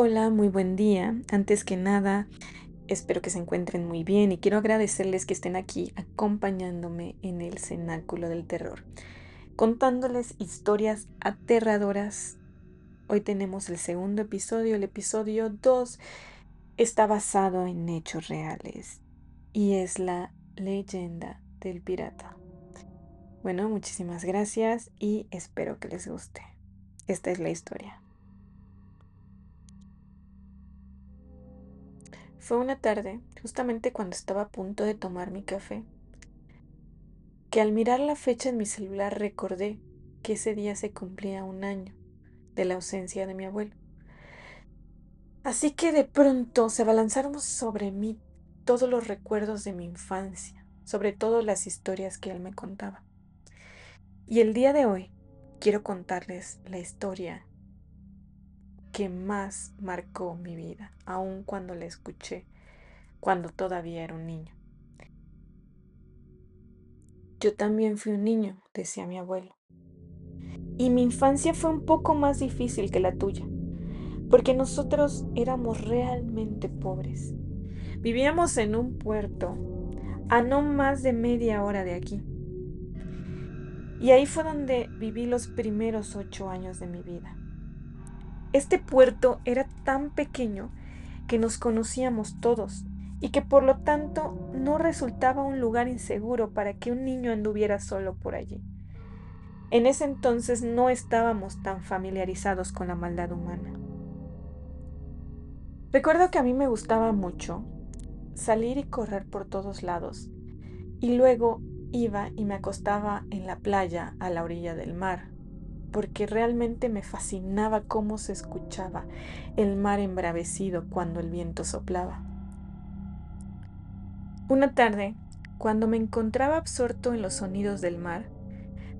Hola, muy buen día. Antes que nada, espero que se encuentren muy bien y quiero agradecerles que estén aquí acompañándome en el Cenáculo del Terror, contándoles historias aterradoras. Hoy tenemos el segundo episodio. El episodio 2 está basado en hechos reales y es la leyenda del pirata. Bueno, muchísimas gracias y espero que les guste. Esta es la historia. Fue una tarde, justamente cuando estaba a punto de tomar mi café, que al mirar la fecha en mi celular recordé que ese día se cumplía un año de la ausencia de mi abuelo. Así que de pronto se abalanzaron sobre mí todos los recuerdos de mi infancia, sobre todo las historias que él me contaba. Y el día de hoy quiero contarles la historia que más marcó mi vida, aun cuando la escuché cuando todavía era un niño. Yo también fui un niño, decía mi abuelo. Y mi infancia fue un poco más difícil que la tuya, porque nosotros éramos realmente pobres. Vivíamos en un puerto a no más de media hora de aquí. Y ahí fue donde viví los primeros 8 años de mi vida. Este puerto era tan pequeño que nos conocíamos todos y que por lo tanto no resultaba un lugar inseguro para que un niño anduviera solo por allí. En ese entonces no estábamos tan familiarizados con la maldad humana. Recuerdo que a mí me gustaba mucho salir y correr por todos lados, y luego iba y me acostaba en la playa a la orilla del mar, porque realmente me fascinaba cómo se escuchaba el mar embravecido cuando el viento soplaba. Una tarde, cuando me encontraba absorto en los sonidos del mar,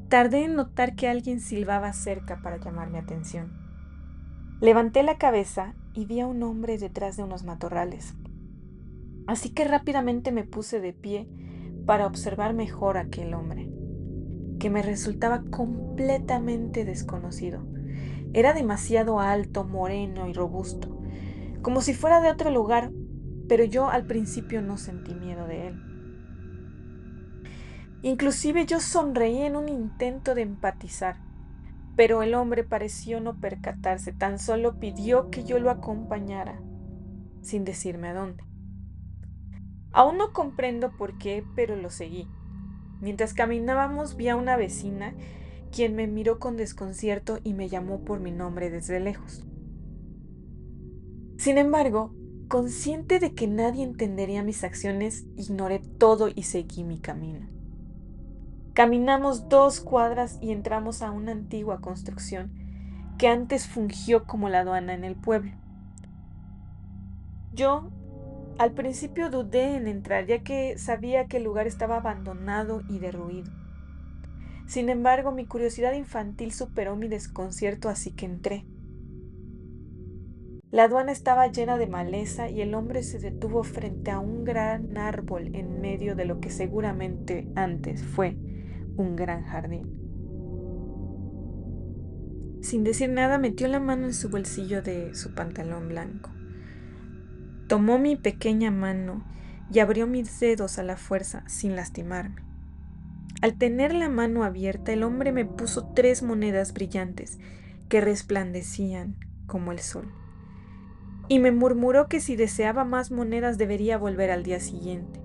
tardé en notar que alguien silbaba cerca para llamar mi atención. Levanté la cabeza y vi a un hombre detrás de unos matorrales. Así que rápidamente me puse de pie para observar mejor a aquel hombre, que me resultaba completamente desconocido. Era demasiado alto, moreno y robusto, como si fuera de otro lugar, pero yo al principio no sentí miedo de él. Inclusive yo sonreí en un intento de empatizar, pero el hombre pareció no percatarse, tan solo pidió que yo lo acompañara, sin decirme a dónde. Aún no comprendo por qué, pero lo seguí. Mientras caminábamos vi a una vecina, quien me miró con desconcierto y me llamó por mi nombre desde lejos. Sin embargo, consciente de que nadie entendería mis acciones, ignoré todo y seguí mi camino. Caminamos 2 cuadras y entramos a una antigua construcción que antes fungió como la aduana en el pueblo. Yo al principio dudé en entrar, ya que sabía que el lugar estaba abandonado y derruido. Sin embargo, mi curiosidad infantil superó mi desconcierto, así que entré. La aduana estaba llena de maleza y el hombre se detuvo frente a un gran árbol en medio de lo que seguramente antes fue un gran jardín. Sin decir nada, metió la mano en su bolsillo de su pantalón blanco. Tomó mi pequeña mano y abrió mis dedos a la fuerza sin lastimarme. Al tener la mano abierta, el hombre me puso 3 monedas brillantes que resplandecían como el sol, y me murmuró que si deseaba más monedas debería volver al día siguiente.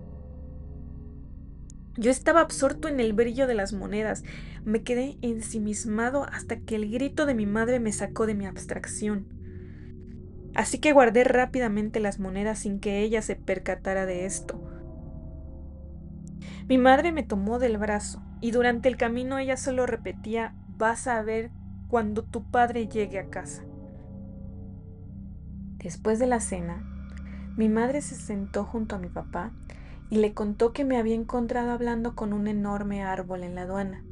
Yo estaba absorto en el brillo de las monedas, me quedé ensimismado hasta que el grito de mi madre me sacó de mi abstracción. Así que guardé rápidamente las monedas sin que ella se percatara de esto. Mi madre me tomó del brazo y durante el camino ella solo repetía: "Vas a ver cuando tu padre llegue a casa". Después de la cena, mi madre se sentó junto a mi papá y le contó que me había encontrado hablando con un enorme árbol en la aduana.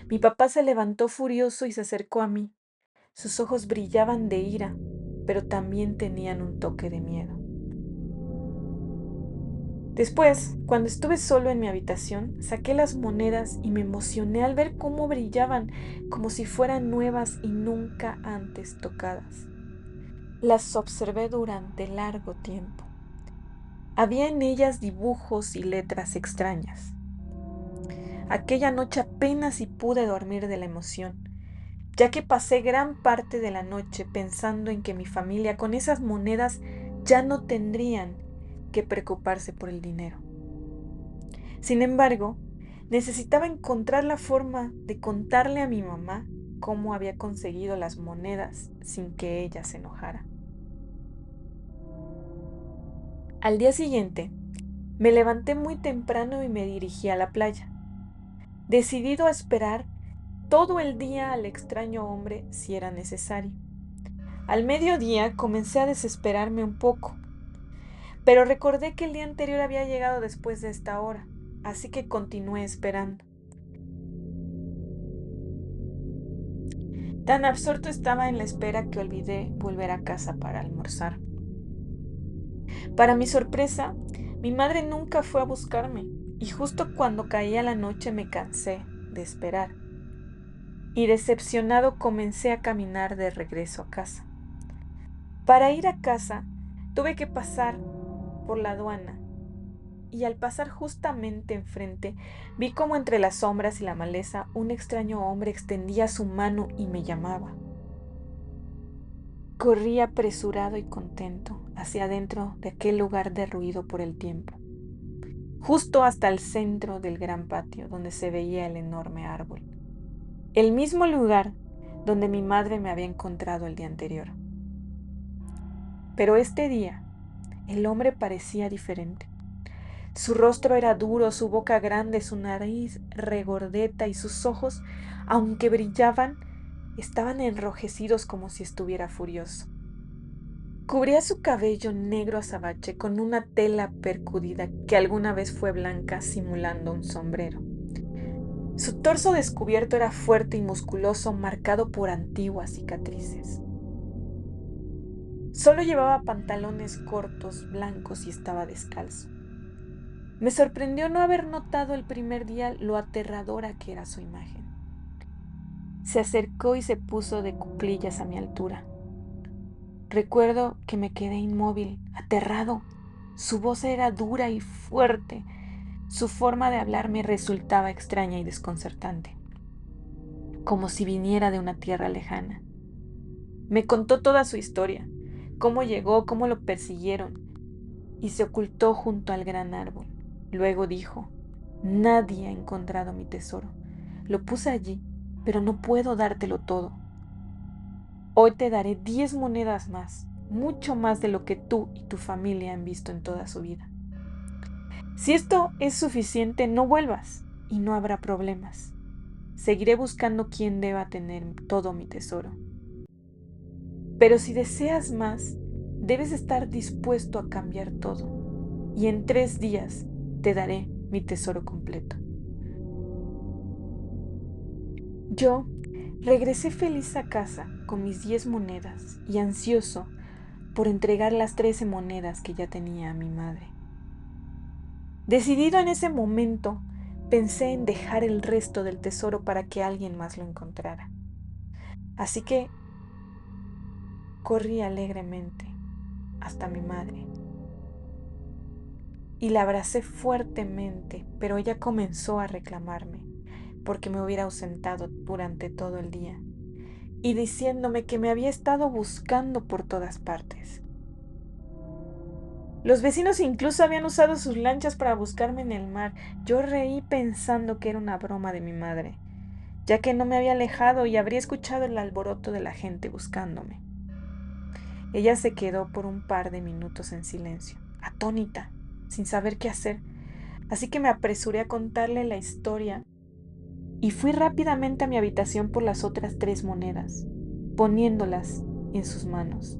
Mi papá se levantó furioso y se acercó a mí. Sus ojos brillaban de ira, pero también tenían un toque de miedo. Después, cuando estuve solo en mi habitación, saqué las monedas y me emocioné al ver cómo brillaban como si fueran nuevas y nunca antes tocadas. Las observé durante largo tiempo. Había en ellas dibujos y letras extrañas. Aquella noche apenas si pude dormir de la emoción, ya que pasé gran parte de la noche pensando en que mi familia con esas monedas ya no tendrían que preocuparse por el dinero. Sin embargo, necesitaba encontrar la forma de contarle a mi mamá cómo había conseguido las monedas sin que ella se enojara. Al día siguiente, me levanté muy temprano y me dirigí a la playa, decidido a esperar todo el día al extraño hombre si era necesario. Al mediodía comencé a desesperarme un poco, pero recordé que el día anterior había llegado después de esta hora, así que continué esperando. Tan absorto estaba en la espera que olvidé volver a casa para almorzar. Para mi sorpresa, mi madre nunca fue a buscarme, y justo cuando caía la noche me cansé de esperar, y decepcionado comencé a caminar de regreso a casa. Para ir a casa, tuve que pasar por la aduana, y al pasar justamente enfrente, vi como entre las sombras y la maleza un extraño hombre extendía su mano y me llamaba. Corrí apresurado y contento hacia adentro de aquel lugar derruido por el tiempo, justo hasta el centro del gran patio donde se veía el enorme árbol, el mismo lugar donde mi madre me había encontrado el día anterior. Pero este día, el hombre parecía diferente. Su rostro era duro, su boca grande, su nariz regordeta y sus ojos, aunque brillaban, estaban enrojecidos como si estuviera furioso. Cubría su cabello negro azabache con una tela percudida que alguna vez fue blanca simulando un sombrero. Su torso descubierto era fuerte y musculoso, marcado por antiguas cicatrices. Solo llevaba pantalones cortos, blancos y estaba descalzo. Me sorprendió no haber notado el primer día lo aterradora que era su imagen. Se acercó y se puso de cuclillas a mi altura. Recuerdo que me quedé inmóvil, aterrado. Su voz era dura y fuerte. Su forma de hablar me resultaba extraña y desconcertante, como si viniera de una tierra lejana. Me contó toda su historia, cómo llegó, cómo lo persiguieron, y se ocultó junto al gran árbol. Luego dijo, nadie ha encontrado mi tesoro. Lo puse allí, pero no puedo dártelo todo. Hoy te daré 10 monedas más, mucho más de lo que tú y tu familia han visto en toda su vida. Si esto es suficiente, no vuelvas y no habrá problemas. Seguiré buscando quién deba tener todo mi tesoro. Pero si deseas más, debes estar dispuesto a cambiar todo, y en 3 días te daré mi tesoro completo. Yo regresé feliz a casa con mis 10 monedas y ansioso por entregar las 13 monedas que ya tenía a mi madre. Decidido en ese momento, pensé en dejar el resto del tesoro para que alguien más lo encontrara. Así que corrí alegremente hasta mi madre y la abracé fuertemente, pero ella comenzó a reclamarme porque me hubiera ausentado durante todo el día y diciéndome que me había estado buscando por todas partes. Los vecinos incluso habían usado sus lanchas para buscarme en el mar. Yo reí pensando que era una broma de mi madre, ya que no me había alejado y habría escuchado el alboroto de la gente buscándome. Ella se quedó por un par de minutos en silencio, atónita, sin saber qué hacer, así que me apresuré a contarle la historia y fui rápidamente a mi habitación por las otras 3 monedas, poniéndolas en sus manos.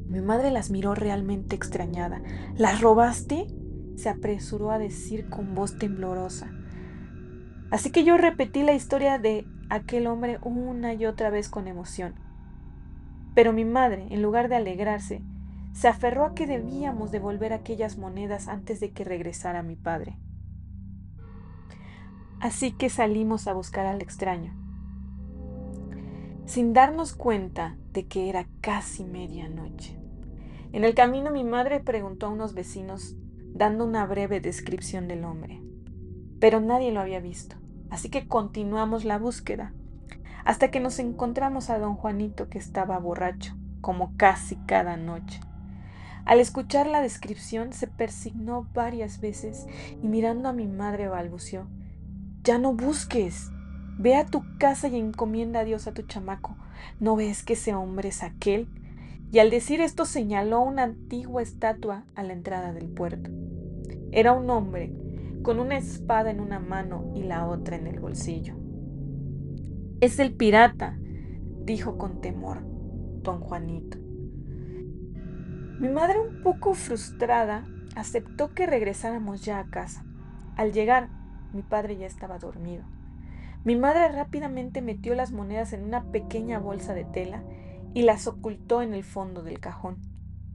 Mi madre las miró realmente extrañada. ¿Las robaste?, se apresuró a decir con voz temblorosa. Así que yo repetí la historia de aquel hombre una y otra vez con emoción. Pero mi madre, en lugar de alegrarse, se aferró a que debíamos devolver aquellas monedas antes de que regresara mi padre. Así que salimos a buscar al extraño. sin darnos cuenta de que era casi medianoche. En el camino mi madre preguntó a unos vecinos, dando una breve descripción del hombre, pero nadie lo había visto, así que continuamos la búsqueda, hasta que nos encontramos a don Juanito, que estaba borracho, como casi cada noche. Al escuchar la descripción se persignó varias veces y mirando a mi madre balbuceó: ya no busques, ve a tu casa y encomienda a Dios a tu chamaco. ¿No ves que ese hombre es aquel? Y al decir esto señaló una antigua estatua a la entrada del puerto. Era un hombre con una espada en una mano y la otra en el bolsillo. Es el pirata, dijo con temor don Juanito. Mi madre, un poco frustrada, aceptó que regresáramos ya a casa. Al llegar, mi padre ya estaba dormido. Mi madre rápidamente metió las monedas en una pequeña bolsa de tela y las ocultó en el fondo del cajón,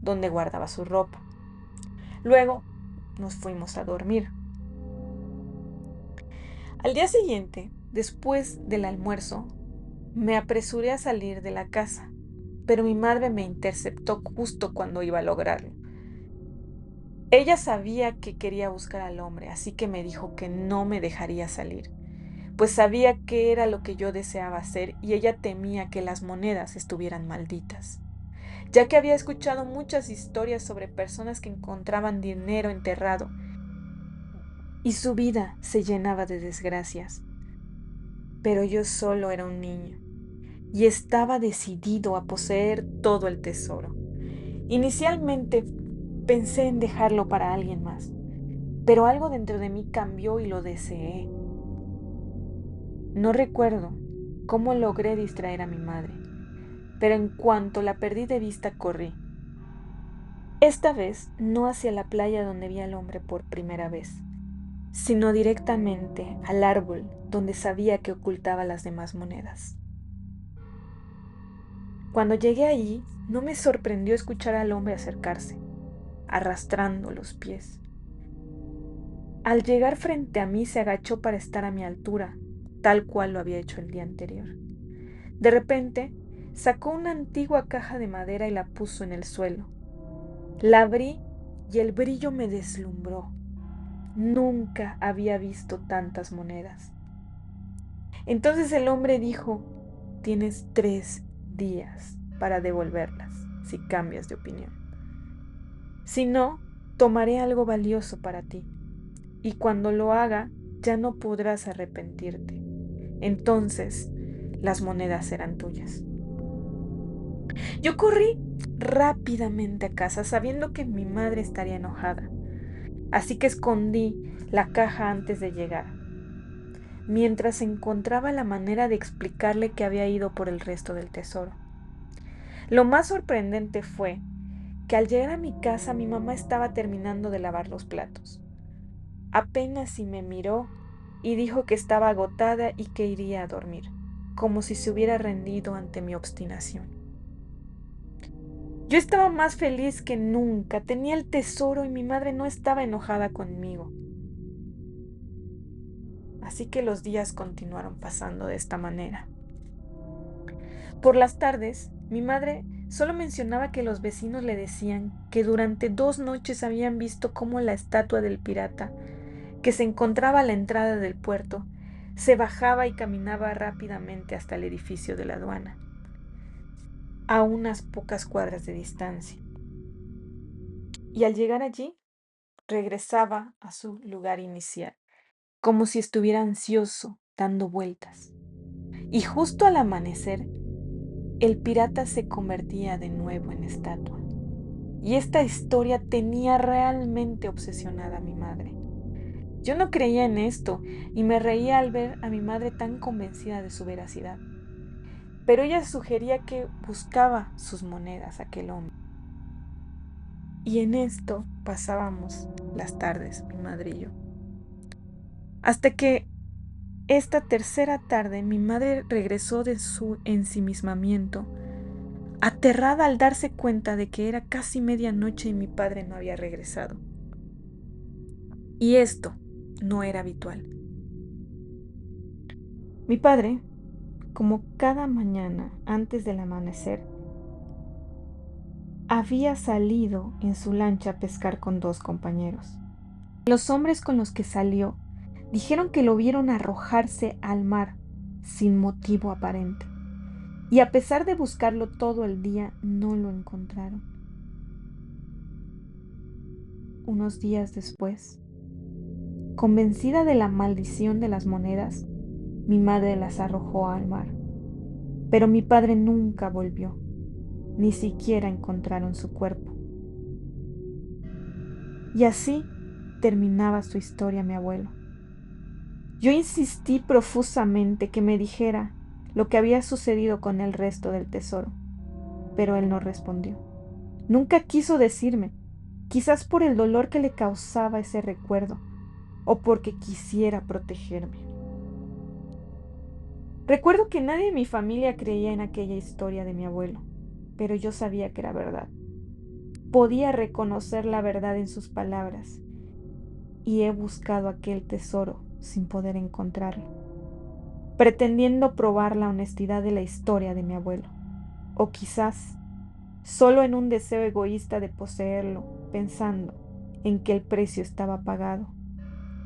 donde guardaba su ropa. Luego nos fuimos a dormir. Al día siguiente, después del almuerzo, me apresuré a salir de la casa, pero mi madre me interceptó justo cuando iba a lograrlo. Ella sabía que quería buscar al hombre, así que me dijo que no me dejaría salir, pues sabía que era lo que yo deseaba hacer y ella temía que las monedas estuvieran malditas, ya que había escuchado muchas historias sobre personas que encontraban dinero enterrado y su vida se llenaba de desgracias. Pero yo solo era un niño y estaba decidido a poseer todo el tesoro. Inicialmente pensé en dejarlo para alguien más, pero algo dentro de mí cambió y lo deseé. No recuerdo cómo logré distraer a mi madre, pero en cuanto la perdí de vista corrí. Esta vez no hacia la playa donde vi al hombre por primera vez, sino directamente al árbol donde sabía que ocultaba las demás monedas. Cuando llegué allí, no me sorprendió escuchar al hombre acercarse, arrastrando los pies. Al llegar frente a mí se agachó para estar a mi altura, tal cual lo había hecho el día anterior. De repente, sacó una antigua caja de madera y la puso en el suelo. La abrí y el brillo me deslumbró. Nunca había visto tantas monedas. Entonces el hombre dijo: tienes 3 días para devolverlas si cambias de opinión. Si no, tomaré algo valioso para ti, y cuando lo haga ya no podrás arrepentirte. Entonces las monedas serán tuyas. Yo corrí rápidamente a casa sabiendo que mi madre estaría enojada, así que escondí la caja antes de llegar, mientras encontraba la manera de explicarle que había ido por el resto del tesoro. Lo más sorprendente fue que al llegar a mi casa mi mamá estaba terminando de lavar los platos. Apenas si me miró y dijo que estaba agotada y que iría a dormir, como si se hubiera rendido ante mi obstinación. Yo estaba más feliz que nunca, tenía el tesoro y mi madre no estaba enojada conmigo. Así que los días continuaron pasando de esta manera. Por las tardes, mi madre solo mencionaba que los vecinos le decían que durante 2 noches habían visto cómo la estatua del pirata, que se encontraba a la entrada del puerto, se bajaba y caminaba rápidamente hasta el edificio de la aduana, a unas pocas cuadras de distancia. Y al llegar allí, regresaba a su lugar inicial, como si estuviera ansioso, dando vueltas. Y justo al amanecer, el pirata se convertía de nuevo en estatua. Y esta historia tenía realmente obsesionada a mi madre. Yo no creía en esto y me reía al ver a mi madre tan convencida de su veracidad. Pero ella sugería que buscaba sus monedas aquel hombre. Y en esto pasábamos las tardes, mi madre y yo. Hasta que esta tercera tarde mi madre regresó de su ensimismamiento, aterrada al darse cuenta de que era casi medianoche y mi padre no había regresado. Y esto no era habitual. Mi padre, como cada mañana antes del amanecer, había salido en su lancha a pescar con 2 compañeros. Los hombres con los que salió dijeron que lo vieron arrojarse al mar sin motivo aparente, y a pesar de buscarlo todo el día, no lo encontraron. Unos días después, convencida de la maldición de las monedas, mi madre las arrojó al mar, pero mi padre nunca volvió, ni siquiera encontraron su cuerpo. Y así terminaba su historia mi abuelo. Yo insistí profusamente que me dijera lo que había sucedido con el resto del tesoro, pero él no respondió. Nunca quiso decirme, quizás por el dolor que le causaba ese recuerdo, o porque quisiera protegerme. Recuerdo que nadie de mi familia creía en aquella historia de mi abuelo, pero yo sabía que era verdad. Podía reconocer la verdad en sus palabras, y he buscado aquel tesoro sin poder encontrarlo, pretendiendo probar la honestidad de la historia de mi abuelo, o quizás solo en un deseo egoísta de poseerlo, pensando en que el precio estaba pagado.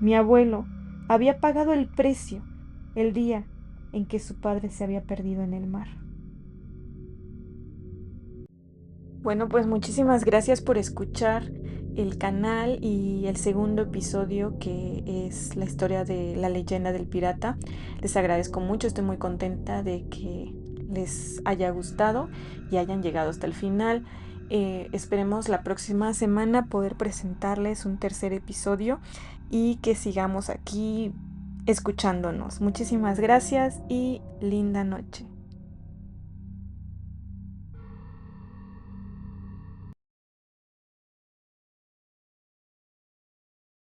Mi abuelo había pagado el precio el día en que su padre se había perdido en el mar. Bueno, pues muchísimas gracias por escuchar el canal y el segundo episodio, que es la historia de la leyenda del pirata. Les agradezco mucho, estoy muy contenta de que les haya gustado y hayan llegado hasta el final. Esperemos la próxima semana poder presentarles un tercer episodio y que sigamos aquí escuchándonos. Muchísimas gracias y linda noche.